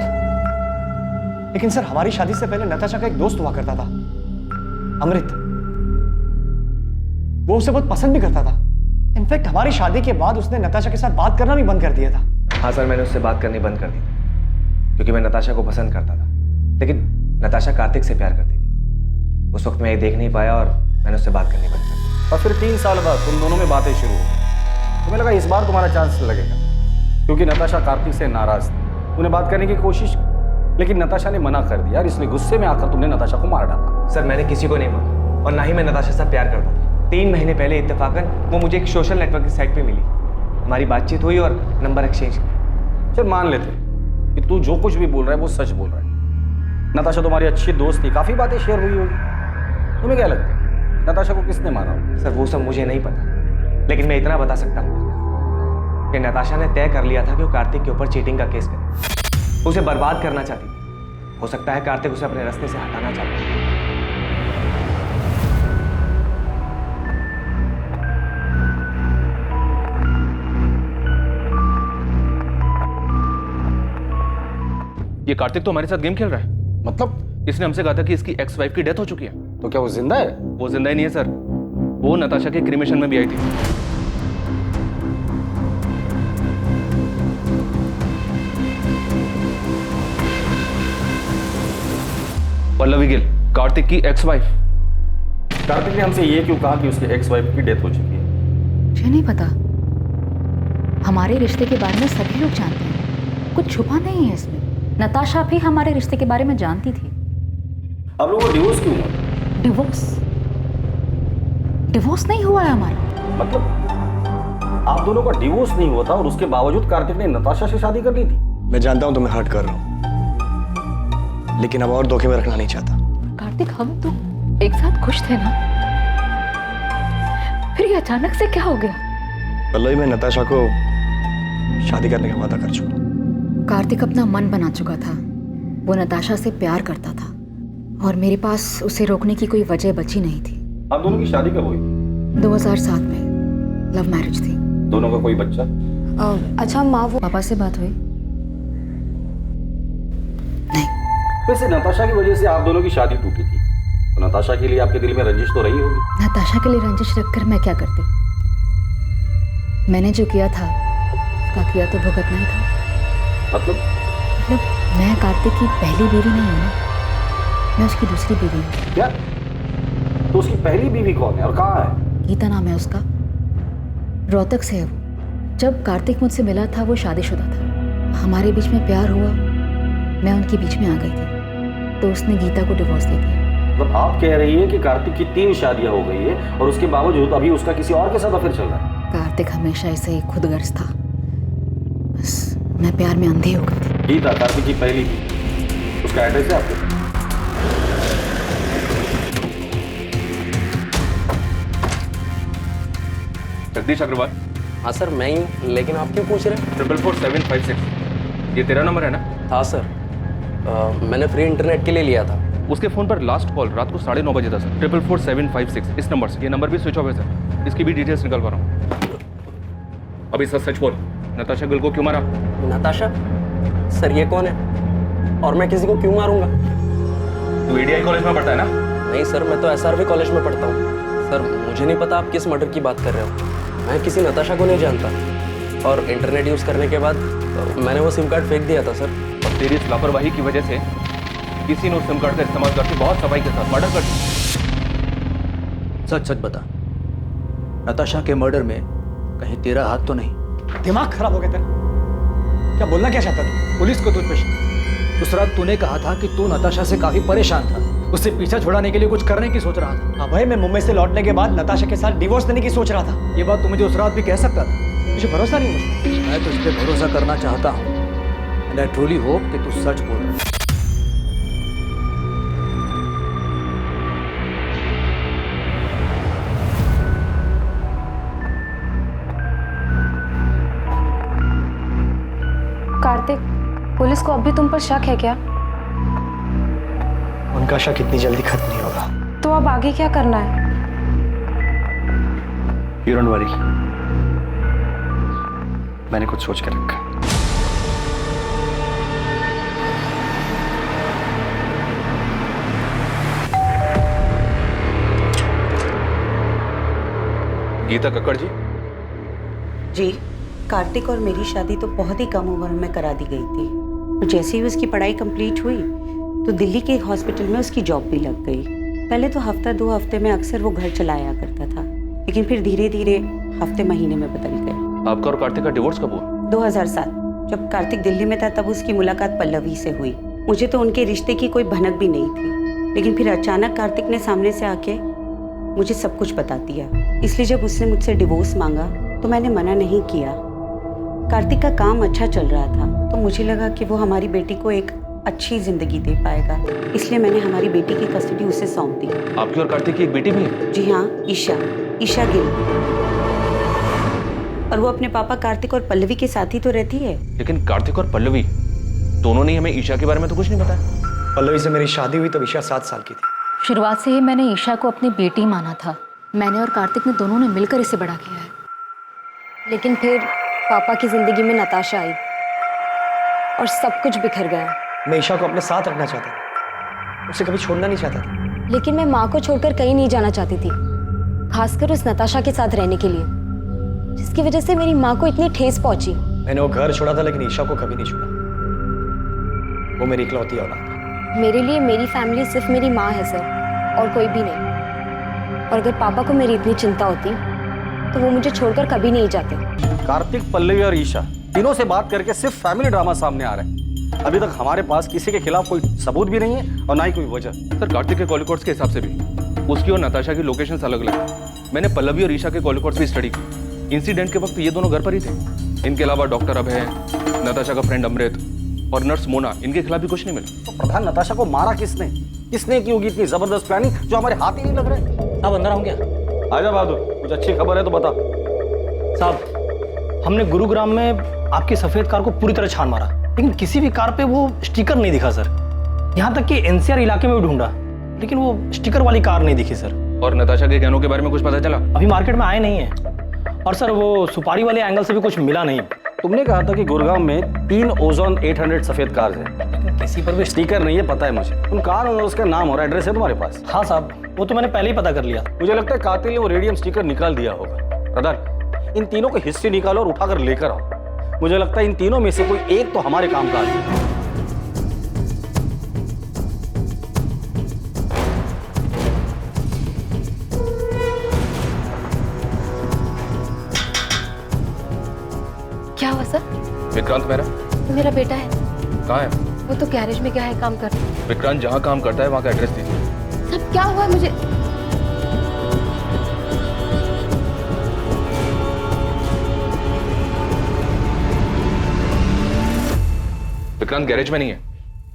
लेकिन सर हमारी शादी से पहले नताशा का एक दोस्त हुआ करता था, अमृत। वो उसे बहुत पसंद भी करता था। इनफैक्ट हमारी शादी के बाद उसने नताशा के साथ बात करना भी बंद कर दिया था। हाँ सर, मैंने उससे बात करनी बंद कर दी क्योंकि मैं नताशा को पसंद करता था, लेकिन नताशा कार्तिक से प्यार करती थी। उस वक्त मैं ये देख नहीं पाया और मैंने उससे बात करनी बंद कर दी। और फिर 3 साल बाद तुम दोनों में बातें शुरू हुई। तुम्हें लगा इस बार तुम्हारा चांस लगेगा, क्योंकि नताशा कार्तिक से नाराज थी। तूने बात करने की कोशिश की, लेकिन नताशा ने मना कर दिया और इसलिए गुस्से में आकर तुमने नताशा को मार डाला। सर मैंने किसी को नहीं मारा और ना ही मैं नताशा से प्यार करता था। 3 महीने पहले इत्तेफाकन वो मुझे एक सोशल नेटवर्क की साइट पे मिली। हमारी बातचीत हुई और नंबर एक्सचेंज किया। चल मान लेते कि तू जो कुछ भी बोल रहा है वो सच बोल रहा है। नताशा तुम्हारी अच्छी दोस्त थी, काफी बातें शेयर हुई होगी। तुम्हें क्या लगता है नताशा को किसने मारा? सर वो सब मुझे नहीं पता, लेकिन मैं इतना बता सकता हूँ कि नताशा ने तय कर लिया था कि वो कार्तिक के ऊपर चीटिंग का केस करे। उसे बर्बाद करना चाहती थी। हो सकता है कार्तिक उसे अपने रास्ते से हटाना चाहता है। ये कार्तिक तो हमारे साथ गेम खेल रहा है। मतलब इसने हमसे कहा था कि इसकी एक्स वाइफ की डेथ हो चुकी है। तो क्या वो जिंदा है? वो जिंदा ही नहीं है सर, वो नताशा के क्रिमेशन में भी आई थी। पल्लवी गिल, कार्तिक की एक्स वाइफ। कार्तिक ने हमसे ये क्यों कहा कि उसकी एक्स वाइफ की डेथ हो चुकी है? मुझे नहीं पता। हमारे रिश्ते के बारे में सभी लोग जानते हैं, कुछ छुपा नहीं है इसमें। नताशा भी हमारे रिश्ते के बारे में जानती थी। अब लोगों को डिवोर्स क्यों हुआ? डिवोर्स नहीं हुआ है हमारा। मतलब आप दोनों का डिवोर्स नहीं हुआ था और उसके बावजूद कार्तिक ने नताशा से शादी कर ली थी? मैं जानता हूं तुम्हें हर्ट कर रहा हूं, लेकिन अब और धोखे में रखना नहीं चाहता। कार्तिक हम तो एक साथ खुश थे ना, फिर ये अचानक से क्या हो गया? पल्लवी, मैं नताशा को शादी करने का वादा कर चुका। कार्तिक अपना मन बना चुका था। वो नताशा से प्यार करता था और मेरे पास उसे रोकने की कोई वजह बची नहीं थी। आप दोनों की शादी कब हुई? 2007 में लव मैरिज थी। दोनों का कोई बच्चा? अच्छा माँ, वो पापा से बात हुई? नहीं। वैसे नताशा की वजह से आप दोनों की शादी टूटी थी, तो नताशा के लिए आपके दिल में रंजिश तो रही होगी। नताशा के लिए रंजिश रखकर मैं क्या करती? मैंने जो किया था उसका किया तो भुगतना ही था। मतलब मैं कार्तिक की पहली बीवी नहीं हूँ ना, मैं उसकी दूसरी बीवी हूँ। क्या? तो उसकी पहली बीवी कौन है और कहाँ है? गीता नाम है उसका, रोहतक से है वो। जब कार्तिक मुझसे मिला था वो शादीशुदा था, हमारे बीच में प्यार हुआ, मैं उनके बीच में आ गई थी, तो उसने गीता को डिवोर्स दे दिया। मतलब आप कह रही है कि कार्तिक की 3 शादियां हो गई है और उसके बावजूद अभी उसका किसी और के साथ अफेयर चल रहा है? कार्तिक हमेशा ऐसे ही खुदगर्ज था, बस मैं प्यार में अंधी हो गई थी। गीता कार्तिक की पहली थी, उसका एड्रेस है आपके? जगदीश अग्रवाल। हाँ सर मैं ही, लेकिन आप क्यों पूछ रहे हैं? 444-756 ये तेरा नंबर है ना? हाँ सर, मैंने फ्री इंटरनेट के लिए लिया था। उसके फोन पर लास्ट कॉल रात को 9:30 बजे था सर। 444-756 इस नंबर से। ये नंबर भी स्विच ऑफ है सर, इसकी भी डिटेल्स निकलवा रहा हूँ। अभी सच सच बोल, नताशा गिल को क्यों मारा? नताशा? सर ये कौन है और मैं किसी को क्यों मारूंगा? तू एडीआई कॉलेज में पढ़ता है ना? नहीं सर, मैं तो एसआरवी कॉलेज में पढ़ता हूँ। सर मुझे नहीं पता आप किस मर्डर की बात कर रहे हो। मैं किसी नताशा को नहीं जानता, और इंटरनेट यूज़ करने के बाद मैंने वो सिम कार्ड फेंक दिया था सर। और तेरी इस लापरवाही की वजह से किसी ने उस सिम कार्ड का इस्तेमाल करके बहुत सफाई के साथ मर्डर कर दिया। सच सच बता, नताशा के मर्डर में कहीं तेरा हाथ तो नहीं? दिमाग खराब हो गया तेरा? क्या बोलना क्या चाहता तू? पुलिस को तुझ पे उस रात तूने कहा था कि तू नताशा से काफी परेशान था, उससे पीछा छुड़ाने के लिए कुछ करने की सोच रहा था। अभय, मैं मुंबई से लौटने के बाद नताशा के साथ डिवोर्स देने की सोच रहा था। ये बात तू मुझे उस रात भी कह सकता था। मुझे भरोसा नहीं मुझे। मैं तुझ पे भरोसा करना चाहता हूँ, एंड आई ट्रूली होप कि तू सच बोल रहा है। कार्तिक, पुलिस को अब भी तुम पर शक है क्या? उनका शक इतनी जल्दी खत्म नहीं होगा। तो अब आगे क्या करना है? You don't worry, मैंने कुछ सोच कर रखा। गीता कक्कड़ जी। जी, कार्तिक और मेरी शादी तो बहुत ही कम उम्र में करा दी गई थी, और जैसे ही उसकी पढ़ाई कंप्लीट हुई तो दिल्ली के हॉस्पिटल में उसकी जॉब भी लग गई। पहले तो हफ्ता 2 हफ्ते में अक्सर वो घर चला आया करता था, लेकिन फिर धीरे धीरे हफ्ते महीने में बदल गए। आपका और कार्तिक का डिवोर्स कब हुआ? 2007, जब कार्तिक दिल्ली में था तब उसकी मुलाकात पल्लवी से हुई। मुझे तो उनके रिश्ते की कोई भनक भी नहीं थी, लेकिन फिर अचानक कार्तिक ने सामने से आके मुझे सब कुछ बता दिया। इसलिए जब उसने मुझसे डिवोर्स मांगा तो मैंने मना नहीं किया। कार्तिक का काम अच्छा चल रहा था, तो मुझे लगा कि वो हमारी बेटी को एक अच्छी जिंदगी दे पाएगा, इसलिए मैंने हमारी बेटी की कस्टडी उसे सौंप दी। आपकी और कार्तिक की एक बेटी भी है? जी हाँ, ईशा गिल, और वो अपने पापा कार्तिक और पल्लवी के साथ ही तो रहती है। लेकिन कार्तिक और पल्लवी दोनों ने हमें ईशा के बारे में तो कुछ नहीं बताया। पल्लवी से मेरी शादी हुई तब ईशा 7 साल की थी। शुरुआत से ही मैंने ईशा को अपनी बेटी माना था। मैंने और कार्तिक ने दोनों ने मिलकर इसे बड़ा किया है। लेकिन फिर पापा की जिंदगी में नताशा आई और सब कुछ बिखर गया। मैं ईशा को अपने साथ रखना चाहता था, उसे कभी छोड़ना नहीं चाहता था। लेकिन मैं माँ को छोड़कर कहीं नहीं जाना चाहती थी, खासकर उस नताशा के साथ रहने के लिए, जिसकी वजह से मेरी माँ को इतनी ठेस पहुंची। मैंने वो घर छोड़ा था, लेकिन ईशा को कभी नहीं छोड़ा। वो मेरी इकलौती औलाद है। मेरे लिए मेरी फैमिली सिर्फ मेरी माँ है सर, और कोई भी नहीं। और अगर पापा को मेरी इतनी चिंता होती तो वो मुझे छोड़कर कभी नहीं जाते। कार्तिक, पल्लवी और ईशा तीनों से बात करके सिर्फ फैमिली ड्रामा सामने आ रहा है। अभी तक हमारे पास किसी के खिलाफ कोई सबूत भी नहीं है और ना ही कोई वजह। सर, कार्तिक के कॉल रिकॉर्ड्स के हिसाब से भी उसकी और नताशा की लोकेशंस अलग अलग है। मैंने पल्लवी और ईशा के कॉल रिकॉर्ड्स भी स्टडी की। इंसिडेंट के वक्त ये दोनों घर पर ही थे। इनके अलावा डॉक्टर अभय, नताशा का फ्रेंड अमृत और नर्स मोना, इनके खिलाफ भी कुछ नहीं मिला। तो प्रधान, नताशा को मारा किसने? किसने की होगी इतनी जबरदस्त प्लानिंग जो हमारे हाथ ही नहीं लग रहे? अब अंदर आऊं क्या? आजा बहादुर, कुछ अच्छी खबर है तो बता। साहब, हमने गुरुग्राम में आपकी सफेद कार को पूरी तरह छान मारा, लेकिन किसी भी कार पे वो स्टिकर नहीं दिखा सर। यहाँ तक कि एनसीआर इलाके में भी ढूंढा, लेकिन वो स्टिकर वाली कार नहीं दिखी सर। और नताशा के गहनों के बारे में कुछ पता चला? अभी मार्केट में आए नहीं है, और सर वो सुपारी वाले एंगल से भी कुछ मिला नहीं। तुमने कहा था कि गुरुग्राम में 3 ओजोन 800 सफेद कार है, किसी पर भी स्टिकर नहीं है, पता है मुझे। उन कार और उसका नाम और एड्रेस है तुम्हारे पास? हाँ साहब, वो तो मैंने पहले ही पता कर लिया। मुझे लगता है कातिल ने वो रेडियम स्टिकर निकाल दिया होगा। प्रधान, इन तीनों के हिस्से निकालो और उठाकर लेकर आओ। मुझे लगता है इन तीनों में से कोई एक तो हमारे काम का आदमी है। क्या हुआ सर? विक्रांत मेरा बेटा है। कहाँ है? वो तो गैरेज में गया है काम कर। विक्रांत जहाँ काम करता है वहाँ का एड्रेस दीजिए। सब क्या हुआ मुझे? विक्रांत गैरेज में नहीं है,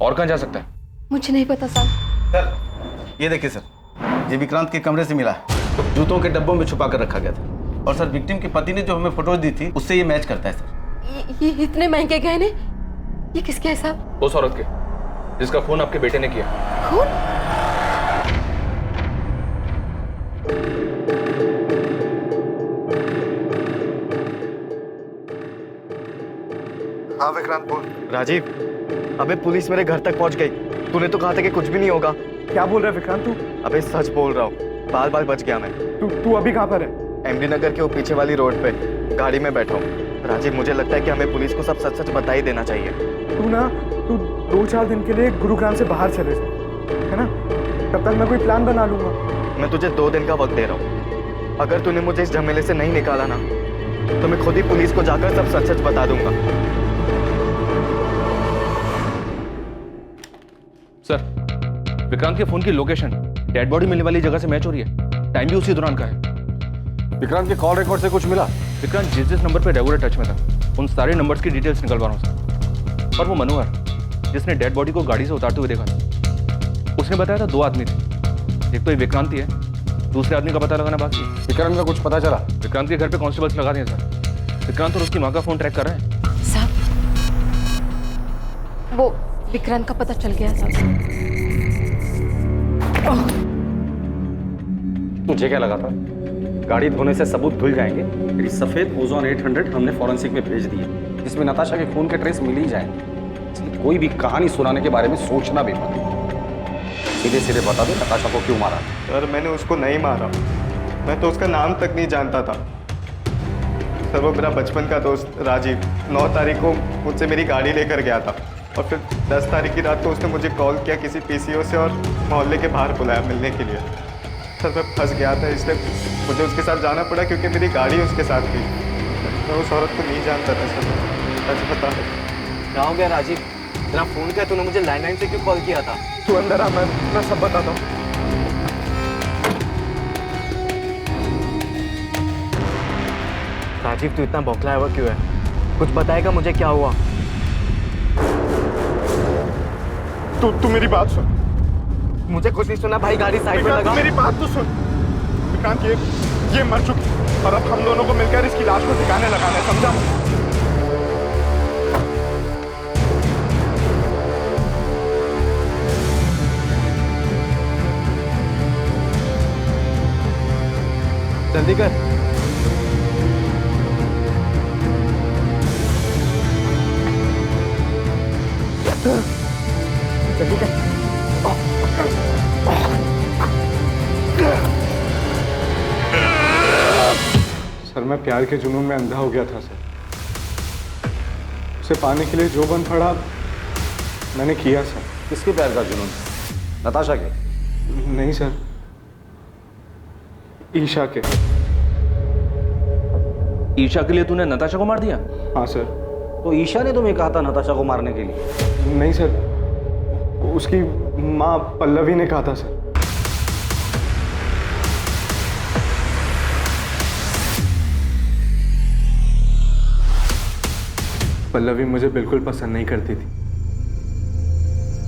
और कहाँ जा सकता है? मुझे नहीं पता साहब। सर ये देखिए सर, ये विक्रांत के कमरे से मिला है। जूतों के डब्बों में छुपा कर रखा गया था। और सर विक्टिम की पति ने जो हमें फोटोज दी थी उससे ये मैच करता है सर। ये इतने महंगे गहने, ये किसके है साहब? उस औरत के जिसका खून आपके बेटे ने किया। खून? हाँ विक्रांत बोल। राजीव, अबे पुलिस मेरे घर तक पहुंच गई। तूने तो कहा था कि कुछ भी नहीं होगा। क्या बोल रहा है विक्रांत तू? अबे सच बोल रहा हूँ, बाल बाल बच गया मैं। तू अभी कहाँ पर है? एमडी नगर के वो पीछे वाली रोड पे गाड़ी में बैठा हूँ। राजीव, मुझे लगता है कि हमें पुलिस को सब सच सच बता ही देना चाहिए। तू 2-4 दिन के लिए गुरुग्राम से बाहर चले जा, है ना? तब तक मैं कोई प्लान बना लूंगा। मैं तुझे 2 दिन का वक्त दे रहा हूँ। अगर तूने मुझे इस झमेले से नहीं निकाला ना, तो मैं खुद ही पुलिस को जाकर सब सच सच बता दूंगा। सर, विक्रांत के फोन की लोकेशन डेड बॉडी मिलने वाली जगह से मैच हो रही है। टाइम भी उसी दौरान का है। विक्रांत के कॉल रिकॉर्ड से कुछ मिला? विक्रांत जिस नंबर पे रेगुलर टच में था, उन सारे नंबर्स की डिटेल्स निकलवा रहा हूँ सर। और वो मनोहर जिसने डेड बॉडी को गाड़ी से उतारते हुए देखा था, उसने बताया था 2 आदमी थे। एक तो ये विक्रांत ही है, दूसरे आदमी का पता लगाना बाकी है। विक्रांत का कुछ पता चला? विक्रांत के घर पे कांस्टेबल्स लगा दिए सर। विक्रांत और उसकी माँ का फोन ट्रैक कर रहे हैं। साहब, वो विक्रांत का पता चल गया साहब। तुझे क्या लगा था गाड़ी धोने से सबूत धुल जाएंगे? मेरी सफेद ओजोन 800 हमने फॉरेंसिक में भेज दी है, जिसमें नताशा के खून के ट्रेस मिल ही जाए। इसलिए कोई भी कहानी सुनाने के बारे में सोचना भी मत। सीधे सीधे बता दो नताशा को क्यों मारा? सर, मैंने उसको नहीं मारा। मैं तो उसका नाम तक नहीं जानता था। सर, वो मेरा बचपन का दोस्त राजीव 9 तारीख को मुझसे मेरी गाड़ी लेकर गया था, और फिर 10 तारीख की रात को उसने मुझे कॉल किया किसी पीसीओ से और मोहल्ले के बाहर बुलाया मिलने के लिए। सर, मैं फंस गया था, इसलिए मुझे उसके साथ जाना पड़ा क्योंकि मेरी गाड़ी उसके साथ थी। मैं उस औरत को नहीं जानता था सर। सच बता। क्या हो गया राजीव? तेरा फोन किया तूने मुझे लैंडलाइन से क्यों कॉल किया था? तू अंदर आ, मैं सब बताता हूँ। राजीव, तू इतना बौखलाया हुआ क्यों है? कुछ बताएगा मुझे क्या हुआ? तू मेरी बात सुन। मुझे कुछ नहीं सुना भाई, गाड़ी साइड में लगा। मेरी बात तो सुन विक्रांत, ये मर चुकी और अब हम दोनों को मिलकर इसकी लाश को ठिकाने लगाना है, समझा? जल्दी कर। जल्दी कर। सर, मैं प्यार के जुनून में अंधा हो गया था सर। उसे पाने के लिए जो बन पड़ा मैंने किया सर। किसके प्यार का जुनून? नताशा के? नहीं सर, ईशा के। ईशा के लिए तूने नताशा को मार दिया? हाँ सर। तो ईशा ने तुम्हें कहा था नताशा को मारने के लिए? नहीं सर, उसकी माँ पल्लवी ने कहा था सर। पल्लवी मुझे बिल्कुल पसंद नहीं करती थी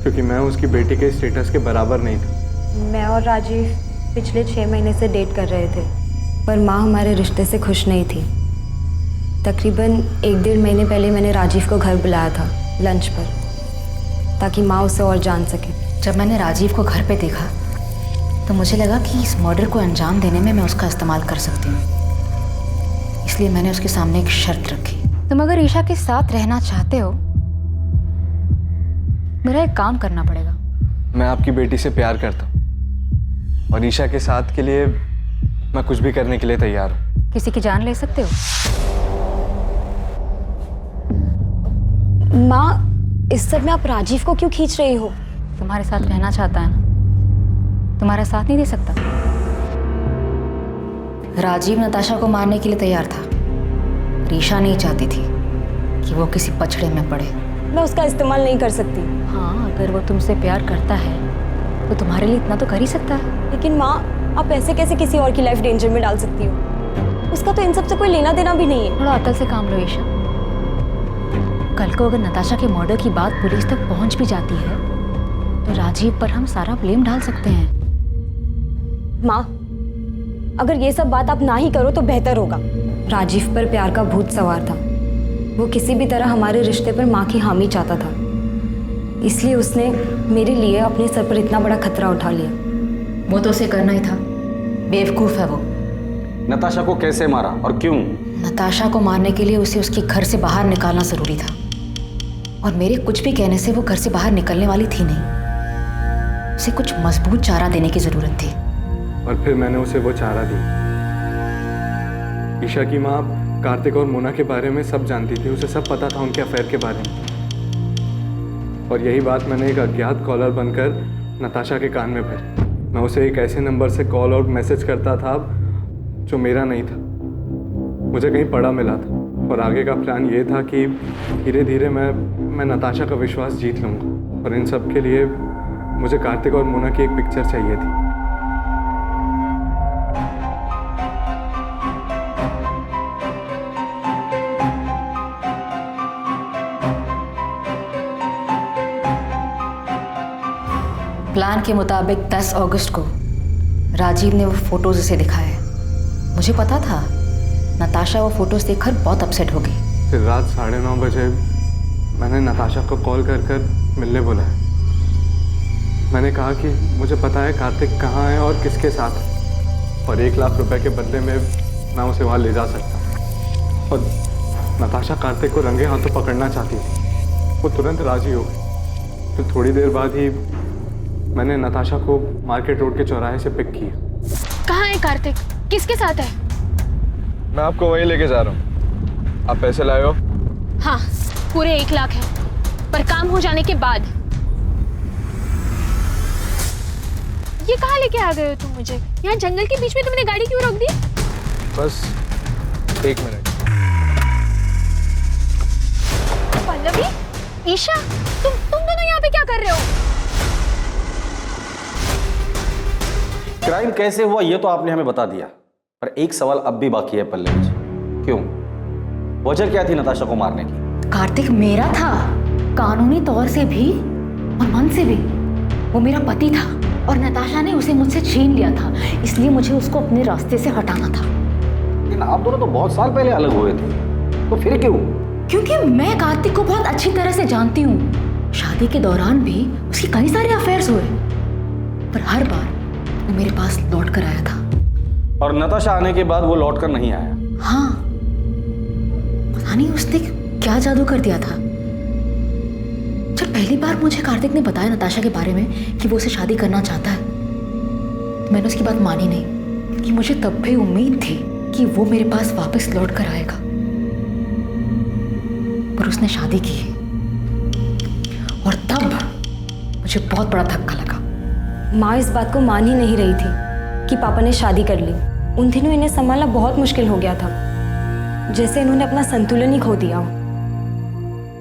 क्योंकि मैं उसकी बेटी के स्टेटस के बराबर नहीं था। मैं और राजीव पिछले 6 महीने से डेट कर रहे थे, पर माँ हमारे रिश्ते से खुश नहीं थी। तकरीबन 1-1.5 महीने पहले मैंने राजीव को घर बुलाया था लंच पर, ताकि माँ उसे और जान सके। जब मैंने राजीव को घर पे देखा तो मुझे लगा कि इस मर्डर को अंजाम देने में मैं उसका इस्तेमाल कर सकती हूँ, इसलिए मैंने उसके सामने एक शर्त रखी। तुम अगर ईशा के साथ रहना चाहते हो, मेरा एक काम करना पड़ेगा। मैं आपकी बेटी से प्यार करता हूँ और ईशा के साथ के लिए मैं कुछ भी करने के लिए तैयार हूँ। किसी की जान ले सकते हो? माँ, इस सब में आप राजीव को क्यों खींच रही हो? तुम्हारे साथ रहना चाहता है ना, तुम्हारा साथ नहीं दे सकता। राजीव नताशा को मारने के लिए तैयार था, ईशा नहीं चाहती थी कि वो किसी पछड़े में पड़े। मैं उसका इस्तेमाल नहीं कर सकती। हाँ, अगर वो तुमसे प्यार करता है तो तुम्हारे लिए इतना तो कर ही सकता है। लेकिन माँ, आप ऐसे कैसे किसी और की लाइफ डेंजर में डाल सकती हो? उसका तो इन सब से कोई लेना देना भी नहीं है। थोड़ा अकल से काम लो ईशा। कल को अगर नताशा के मर्डर की बात पुलिस तक पहुंच भी जाती है तो राजीव पर हम सारा ब्लेम डाल सकते हैं। माँ, अगर ये सब बात आप ना ही करो तो बेहतर होगा। राजीव पर प्यार का भूत सवार था। वो किसी भी तरह हमारे रिश्ते पर माँ की हामी चाहता था, इसलिए उसने मेरे लिए अपने सर पर इतना बड़ा खतरा उठा लिया। वो तो उसे करना ही था, बेवकूफ़ है वो। नताशा को कैसे मारा और क्यों? नताशा को मारने के लिए उसे उसके घर से बाहर निकालना जरूरी था, और मेरे कुछ भी कहने से वो घर से बाहर निकलने वाली थी नहीं। उसे कुछ मजबूत चारा देने की जरूरत थी, और फिर मैंने उसे वो चारा दिया। ईशा की माँ कार्तिक और मोना के बारे में सब जानती थी, उसे सब पता था उनके अफेयर के बारे में, और यही बात मैंने एक अज्ञात कॉलर बनकर नताशा के कान में भरी। मैं उसे एक ऐसे नंबर से कॉल और मैसेज करता था जो मेरा नहीं था, मुझे कहीं पड़ा मिला था, और आगे का प्लान ये था कि धीरे धीरे मैं नताशा का विश्वास जीत लूँगा, और इन सब के लिए मुझे कार्तिक और मोना की एक पिक्चर चाहिए थी। प्लान के मुताबिक 10 अगस्त को राजीव ने वो फोटोज उसे दिखाए। मुझे पता था नताशा वो फोटोज देखकर बहुत अपसेट होगी। फिर रात 9:30 बजे मैंने नताशा को कॉल कर मिलने बुलाया। मैंने कहा कि मुझे पता है कार्तिक कहाँ है और किसके साथ है, और 1 लाख रुपए के बदले में मैं उसे वहाँ ले जा सकता हूँ। और नताशा कार्तिक को रंगे हाथों पकड़ना चाहती थी। वो तुरंत राजी हो गई। फिर थोड़ी देर बाद ही मैंने नताशा को मार्केट रोड के चौराहे से पिक किया। कहाँ है कार्तिक? किसके साथ है? मैं आपको वहीं लेके जा रहा हूँ। आप पैसे लाए हो? हाँ, पूरे 1 लाख है, पर काम हो जाने के बाद। ये कहाँ लेके आ गए हो तुम मुझे? यहाँ जंगल के बीच में तुमने गाड़ी क्यों रोक दी? बस 1 मिनट। पल्लवी, ईशा, तुम दोनों यहाँ पे क्या कर रहे हो? क्राइम कैसे हुआ ये तो आपने हमें बता दिया, पर एक सवाल अब भी बाकी है पल्लवी जी। क्यों? वजह क्या थी नताशा को मारने की? कार्तिक मेरा था, कानूनी तौर से भी और मन से भी। वो मेरा पति था और नताशा ने उसे मुझसे छीन लिया था, इसलिए मुझे उसको अपने रास्ते से हटाना था। लेकिन आप दोनों तो बहुत साल पहले अलग हुए थे, तो फिर क्यों? क्योंकि मैं कार्तिक को बहुत अच्छी तरह से जानती हूँ। शादी के दौरान भी उसके कई सारे अफेयर्स हुए, पर हर बार वो मेरे पास लौट कर आया था। और नताशा आने के बाद वो लौट कर नहीं आया? हाँ, पता नहीं उसने क्या जादू कर दिया था। जब पहली बार मुझे कार्तिक ने बताया नताशा के बारे में कि वो उसे शादी करना चाहता है, तो मैंने उसकी बात मानी नहीं, क्योंकि मुझे तब भी उम्मीद थी कि वो मेरे पास वापस लौट कर आएगा। पर उसने शादी की, और तब मुझे बहुत बड़ा धक्का लगा। माँ इस बात को मान ही नहीं रही थी कि पापा ने शादी कर ली। उन दिनों इन्हें संभालना बहुत मुश्किल हो गया था, जैसे इन्होंने अपना संतुलन ही खो दिया हो।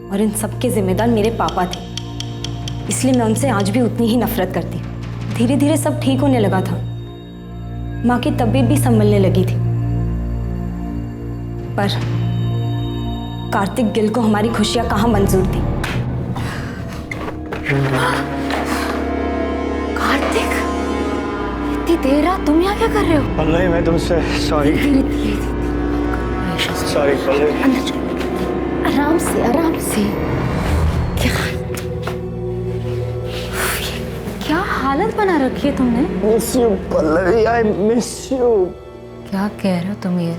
और इन सब के जिम्मेदार मेरे पापा थे, इसलिए मैं उनसे आज भी उतनी ही नफरत करती। धीरे धीरे सब ठीक होने लगा था, माँ की तबीयत भी संभलने लगी थी, पर कार्तिक गिल को हमारी खुशियां कहाँ मंजूर थी। कार्तिक, इतनी देर रात तुम यहाँ क्या कर रहे हो? पल्लवी, मैं तुमसे सॉरी। सॉरी पल्लवी। आराम से, आराम से। क्या हालत बना रखी है तुमने? Miss you Pallavi, I miss you. क्या कह रहे हो तुम ये?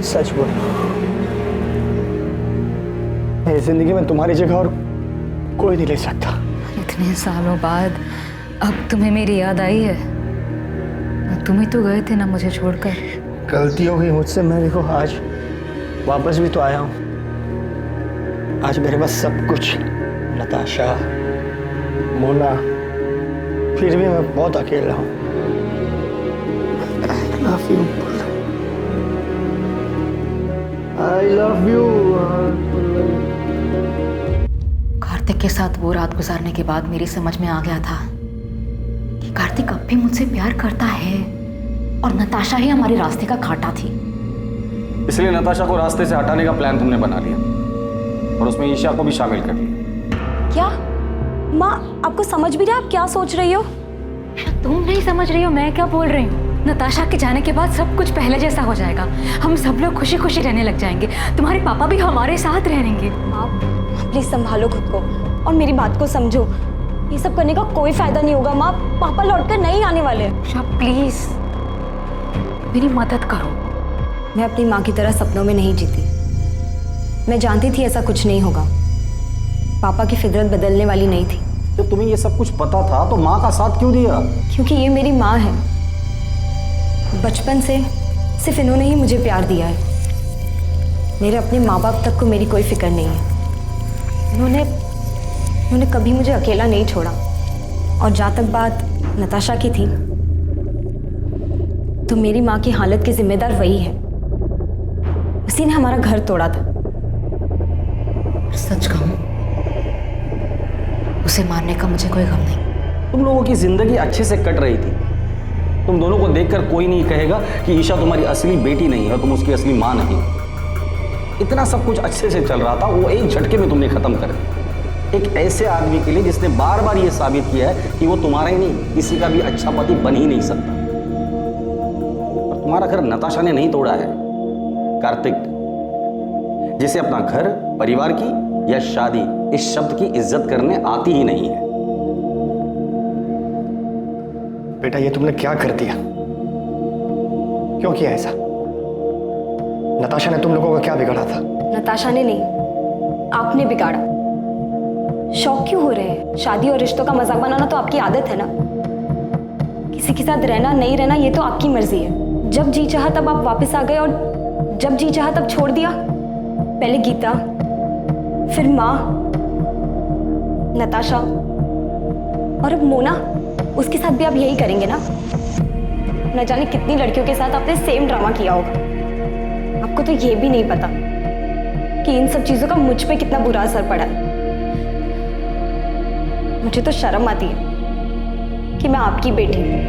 सच बोलो, मेरी जिंदगी में तुम्हारी जगह और कोई नहीं ले सकता। इतने सालों बाद अब तुम्हें मेरी याद आई है? तुम ही तो गए थे ना मुझे छोड़कर। गलती हो गई मुझसे, मैं देखो आज वापस भी तो आया हूँ। आज मेरे पास सब कुछ, नताशा, मोना, फिर भी मैं बहुत अकेला हूँ। I love you. I love you. Kartik के साथ वो रात गुजारने के बाद मेरी समझ में आ गया था कि कार्तिक अब भी मुझसे प्यार करता है और नताशा ही हमारे रास्ते का कांटा थी। इसलिए नताशा को रास्ते से हटाने का प्लान तुमने बना लिया और उसमें ईशा को भी शामिल कर लिया। क्या माँ, आपको समझ भी रहा है आप क्या सोच रही हो? तुम नहीं समझ रही हो मैं क्या बोल रही हूँ। नताशा के जाने के बाद सब कुछ पहले जैसा हो जाएगा। हम सब लोग खुशी खुशी रहने लग जाएंगे। तुम्हारे पापा भी हमारे साथ रहेंगे। माँ प्लीज संभालो खुद को और मेरी बात को समझो। ये सब करने का कोई फायदा नहीं होगा माँ, पापा लौटकर नहीं आने वाले। प्लीज मेरी मदद करो। मैं अपनी माँ की तरह सपनों में नहीं जीती। मैं जानती थी ऐसा कुछ नहीं होगा। पापा की फितरत बदलने वाली नहीं थी। जब तुम्हें ये सब कुछ पता था तो माँ का साथ क्यों दिया? क्योंकि ये मेरी माँ है। बचपन से सिर्फ इन्होंने ही मुझे प्यार दिया है। मेरे अपने माँ बाप तक को मेरी कोई फिक्र नहीं है। इन्होंने कभी मुझे अकेला नहीं छोड़ा। और जहाँ तक बात नताशा की थी तो मेरी माँ की हालत की जिम्मेदार वही है। उसी ने हमारा घर तोड़ा था। सच कहूं, उसे मारने का मुझे कोई गम नहीं। तुम लोगों की जिंदगी अच्छे से कट रही थी। तुम दोनों को देखकर कोई नहीं कहेगा कि ईशा तुम्हारी असली बेटी नहीं है, तुम उसकी असली माँ नहीं। इतना सब कुछ अच्छे से चल रहा था, वो एक झटके में तुमने खत्म कर दिया। एक ऐसे आदमी के लिए जिसने बार बार ये साबित किया है कि वो तुम्हारा ही नहीं किसी का भी अच्छा पति बन ही नहीं सकता। और तुम्हारा घर नताशा ने नहीं तोड़ा है, कार्तिक, जिसे अपना घर, परिवार की या शादी इस शब्द की इज्जत करने आती ही नहीं है। बेटा ये तुमने क्या कर दिया? क्यों किया ऐसा? नताशा ने तुम लोगों का क्या बिगाड़ा था? नताशा ने नहीं, आपने बिगाड़ा। शौक क्यों हो रहे हैं? शादी और रिश्तों का मजाक बनाना तो आपकी आदत है ना। किसी के साथ रहना नहीं रहना ये तो आपकी मर्जी है। जब जी चाहा तब आप वापस आ गए और जब जी चाहा तब छोड़ दिया। पहले गीता, फिर माँ, नताशा और अब मोना। उसके साथ भी आप यही करेंगे ना? न जाने कितनी लड़कियों के साथ आपने सेम ड्रामा किया होगा। आपको तो ये भी नहीं पता कि इन सब चीजों का मुझ पे कितना बुरा असर पड़ा है। मुझे तो शर्म आती है कि मैं आपकी बेटी हूँ।